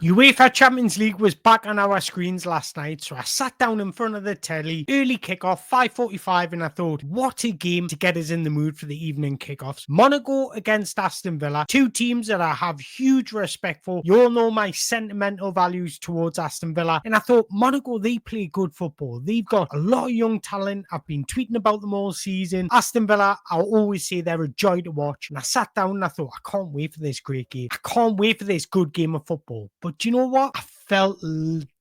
UEFA Champions League was back on our screens last night, so I sat down in front of the telly, early kickoff, 5:45, and I thought, what a game to get us in the mood for the evening kickoffs. Monaco against Aston Villa, two teams that I have huge respect for. You all know my sentimental values towards Aston Villa, and I thought, Monaco, they play good football. They've got a lot of young talent. I've been tweeting about them all season. Aston Villa, I'll always say they're a joy to watch, and I sat down and I thought, I can't wait for this great game. I can't wait for this good game of football. But do you know what? I felt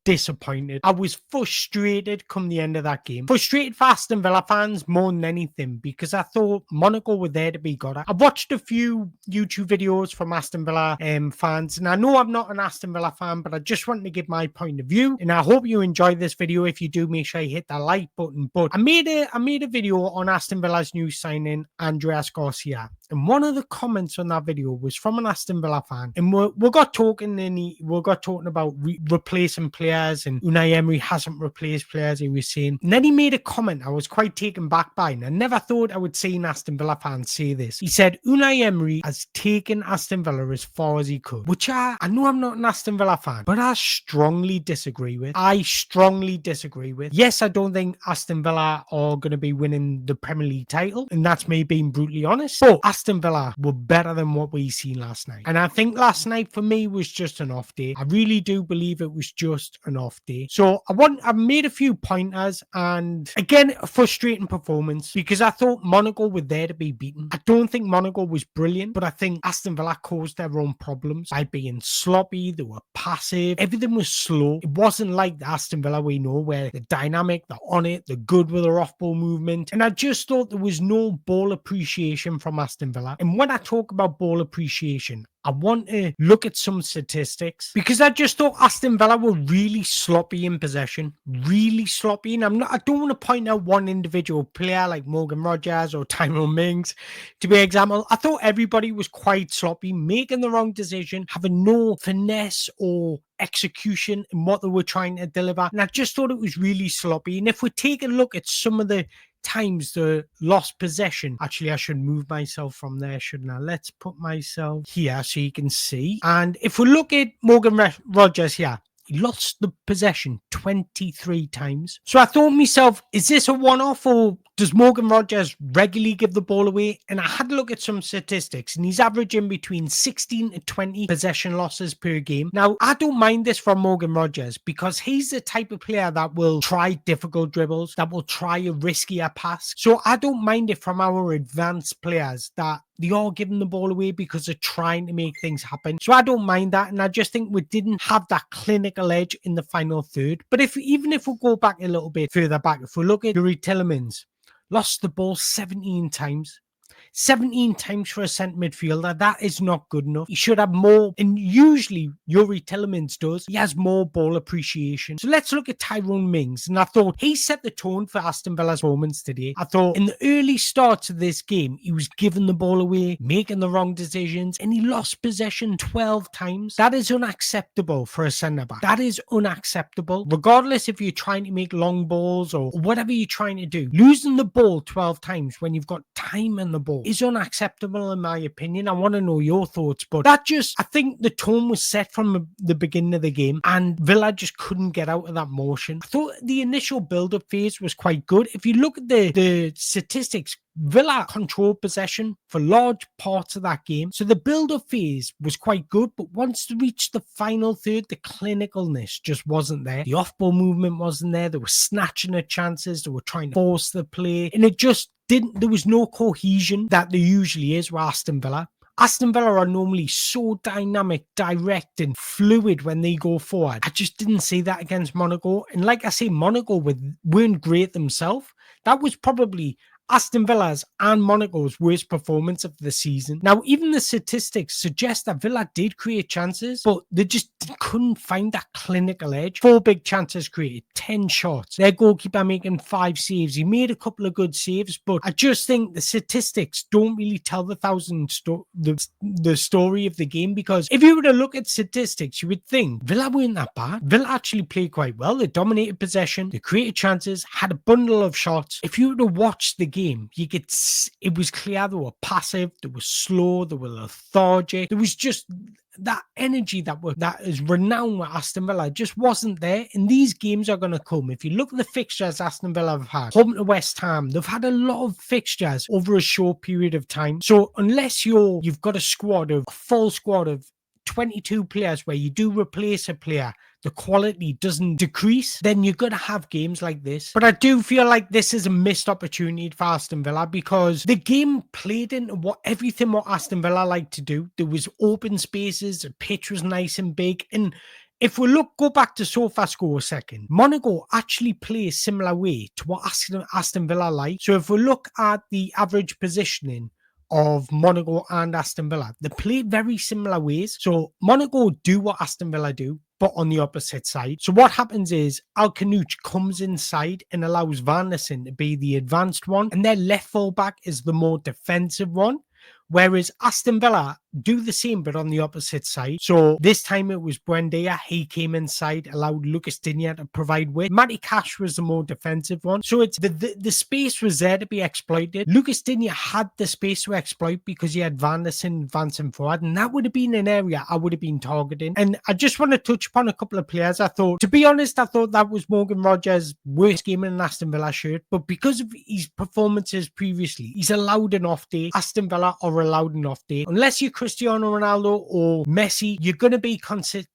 disappointed. I was frustrated come the end of that game. Frustrated for Aston Villa fans more than anything because I thought Monaco were there to be got at. I've watched a few YouTube videos from Aston Villa fans, and I know I'm not an Aston Villa fan, but I just wanted to give my point of view, and I hope you enjoy this video. If you do, make sure you hit that like button. But I made a video on Aston Villa's new signing, Andreas Garcia, and one of the comments on that video was from an Aston Villa fan, and we got talking, and we got talking about replacing players, and Unai Emery hasn't replaced players, he was saying. And then he made a comment I was quite taken back by, and I never thought I would see an Aston Villa fan say this. He said, Unai Emery has taken Aston Villa as far as he could, which I know I'm not an Aston Villa fan, but I strongly disagree with. Yes, I don't think Aston Villa are going to be winning the Premier League title, and that's me being brutally honest, but Aston Villa were better than what we seen last night. And I think last night for me was just an off day. I really do believe it was just an off day. So I've made a few pointers, and again, a frustrating performance because I thought Monaco were there to be beaten. I don't think Monaco was brilliant, but I think Aston Villa caused their own problems by being sloppy. They were passive. Everything was slow. It wasn't like the Aston Villa we know where they're dynamic, they're on it, they're good with their off-ball movement. And I just thought there was no ball appreciation from Aston Villa. And when I talk about ball appreciation, I want to look at some statistics because I just thought Aston Villa were really sloppy in possession, really sloppy. And I don't want to point out one individual player like Morgan Rogers or Tyrone Mings to be an example. I thought everybody was quite sloppy, making the wrong decision, having no finesse or execution in what they were trying to deliver. And I just thought it was really sloppy. And if we take a look at some of the times the lost possession, actually I should move myself from there, shouldn't I? Let's put myself here so you can see. And if we look at Morgan Rogers here, he lost the possession 23 times. So I thought to myself, is this a one-off or does Morgan Rogers regularly give the ball away? And I had a look at some statistics, and he's averaging between 16 and 20 possession losses per game. Now, I don't mind this from Morgan Rogers because he's the type of player that will try difficult dribbles, that will try a riskier pass. So I don't mind it from our advanced players that they are giving the ball away because they're trying to make things happen. So I don't mind that. And I just think we didn't have that clinical edge in the final third. But even if we go back a little bit further back, if we look at Yuri Tillemans, lost the ball 17 times. 17 times for a centre midfielder. That is not good enough. He should have more, and usually Yuri Tillemans does. He has more ball appreciation. So let's look at Tyrone Mings, and I thought he set the tone for Aston Villa's moments today. I thought in the early starts of this game, he was giving the ball away, making the wrong decisions, and he lost possession 12 times. That is unacceptable for a centre-back. That is unacceptable. Regardless if you're trying to make long balls or whatever you're trying to do, losing the ball 12 times when you've got time in the ball is unacceptable in my opinion. I want to know your thoughts, but I think the tone was set from the beginning of the game and Villa just couldn't get out of that motion. I thought the initial build-up phase was quite good. If you look at the statistics, Villa controlled possession for large parts of that game. So the build-up phase was quite good, but once they reached the final third, the clinicalness just wasn't there. The off-ball movement wasn't there. They were snatching at chances. They were trying to force the play, and it just there was no cohesion that there usually is with Aston Villa. Aston Villa are normally so dynamic, direct, and fluid when they go forward. I just didn't see that against Monaco. And like I say, Monaco weren't great themselves. That was probably Aston Villa's and Monaco's worst performance of the season. Now, even the statistics suggest that Villa did create chances, but they just couldn't find that clinical edge. 4 big chances created, 10 shots. Their goalkeeper making 5 saves. He made a couple of good saves, but I just think the statistics don't really tell the story of the game, because if you were to look at statistics, you would think Villa weren't that bad. Villa actually played quite well. They dominated possession. They created chances, had a bundle of shots. If you were to watch the game, it was clear they were passive, they were slow, they were lethargic. There was just that energy that is renowned with Aston Villa just wasn't there. And these games are going to come. If you look at the fixtures Aston Villa have had, home to West Ham, they've had a lot of fixtures over a short period of time. So unless you've got a full squad of 22 players where you do replace a player, the quality doesn't decrease, then you're going to have games like this. But I do feel like this is a missed opportunity for Aston Villa, because the game played into everything what Aston Villa like to do. There was open spaces, the pitch was nice and big. And if we go back to SofaScore a second, Monaco actually play a similar way to what Aston Villa like. So if we look at the average positioning of Monaco and Aston Villa, they play very similar ways. So Monaco do what Aston Villa do, but on the opposite side. So what happens is Alcanuch comes inside and allows Van der Sar to be the advanced one, and their left fullback is the more defensive one. Whereas Aston Villa do the same, but on the opposite side. So this time it was Buendia. He came inside, allowed Lucas Digne to provide width. Matty Cash was the more defensive one. So it's the space was there to be exploited. Lucas Digne had the space to exploit because he had Van der Sar advancing forward, and that would have been an area I would have been targeting. And I just want to touch upon a couple of players. To be honest, I thought that was Morgan Rogers' worst game in an Aston Villa shirt, but because of his performances previously, he's allowed an off day. Aston Villa are allowed an off day. Unless you're Cristiano Ronaldo or Messi, you're going to be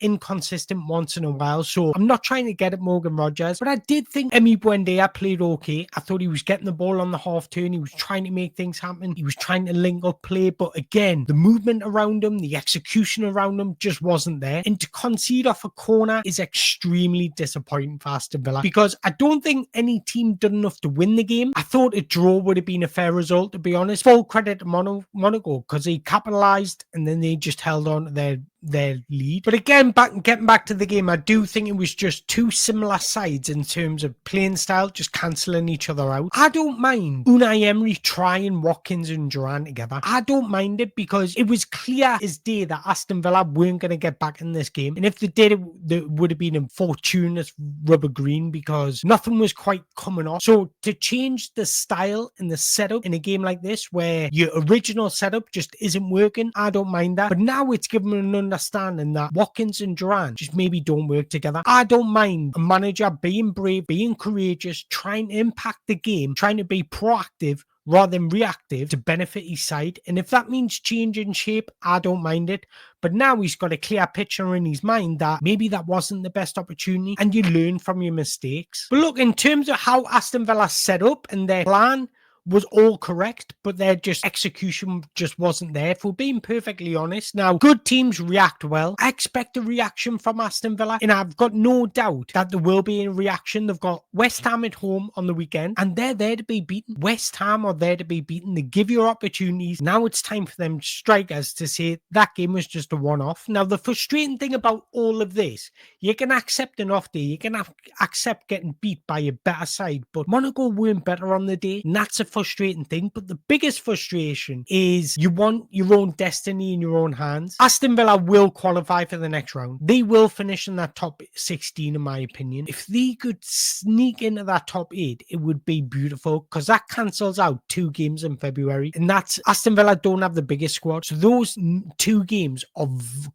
inconsistent once in a while. So I'm not trying to get at Morgan Rogers, but I did think Emi Buendia played okay. I thought he was getting the ball on the half turn. He was trying to make things happen. He was trying to link up play, but again, the movement around him, the execution around him just wasn't there. And to concede off a corner is extremely disappointing for Aston Villa, because I don't think any team done enough to win the game. I thought a draw would have been a fair result, to be honest. Full credit to Monaco, because they capitalized and then they just held on to their lead. But again, getting back to the game, I do think it was just two similar sides in terms of playing style, just cancelling each other out. I don't mind Unai Emery trying Watkins and Duran together. I don't mind it, because it was clear as day that Aston Villa weren't going to get back in this game. And if they did, it would have been a fortuitous rubber green, because nothing was quite coming off. So to change the style and the setup in a game like this, where your original setup just isn't working, I don't mind that. But now it's given me an understanding that Watkins and Duran just maybe don't work together. I don't mind a manager being brave, being courageous, trying to impact the game, trying to be proactive rather than reactive to benefit his side. And if that means changing shape, I don't mind it. But now he's got a clear picture in his mind that maybe that wasn't the best opportunity, and you learn from your mistakes. But look, in terms of how Aston Villa set up and their plan was all correct, but their execution just wasn't there, if we're being perfectly honest. Now, good teams react well. I expect a reaction from Aston Villa, and I've got no doubt that there will be a reaction. They've got West Ham at home on the weekend, and they're there to be beaten. West Ham are there to be beaten. They give you opportunities. Now it's time for them strikers to say that game was just a one-off. Now, the frustrating thing about all of this, you can accept an off day, you can accept getting beat by a better side, but Monaco weren't better on the day, and that's a frustrating thing. But the biggest frustration is you want your own destiny in your own hands. Aston Villa will qualify for the next round. They will finish in that top 16, in my opinion. If they could sneak into that top 8, it would be beautiful, because that cancels out 2 games in February, and that's Aston Villa don't have the biggest squad, so those 2 games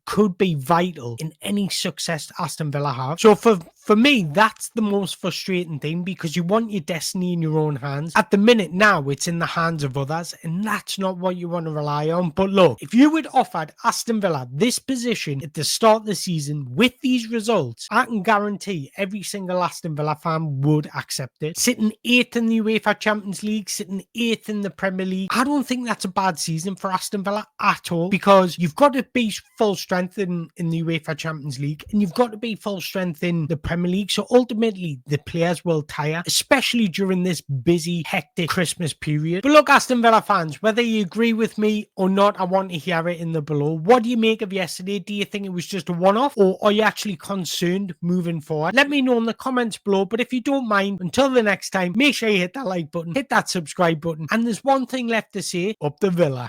could be vital in any success Aston Villa have. So for me, that's the most frustrating thing, because you want your destiny in your own hands. At the minute now, it's in the hands of others, and that's not what you want to rely on. But look, if you had offered Aston Villa this position at the start of the season with these results, I can guarantee every single Aston Villa fan would accept it. Sitting 8th in the UEFA Champions League, sitting 8th in the Premier League, I don't think that's a bad season for Aston Villa at all, because you've got to be full strength in the UEFA Champions League, and you've got to be full strength in the Premier League. So ultimately, the players will tire, especially during this busy, hectic Christmas period. But look, Aston Villa fans, whether you agree with me or not, I want to hear it in the below. What do you make of yesterday? Do you think it was just a one-off, or are you actually concerned moving forward? Let me know in the comments below. But if you don't mind, until the next time, make sure you hit that like button, hit that subscribe button, and there's one thing left to say: up the Villa.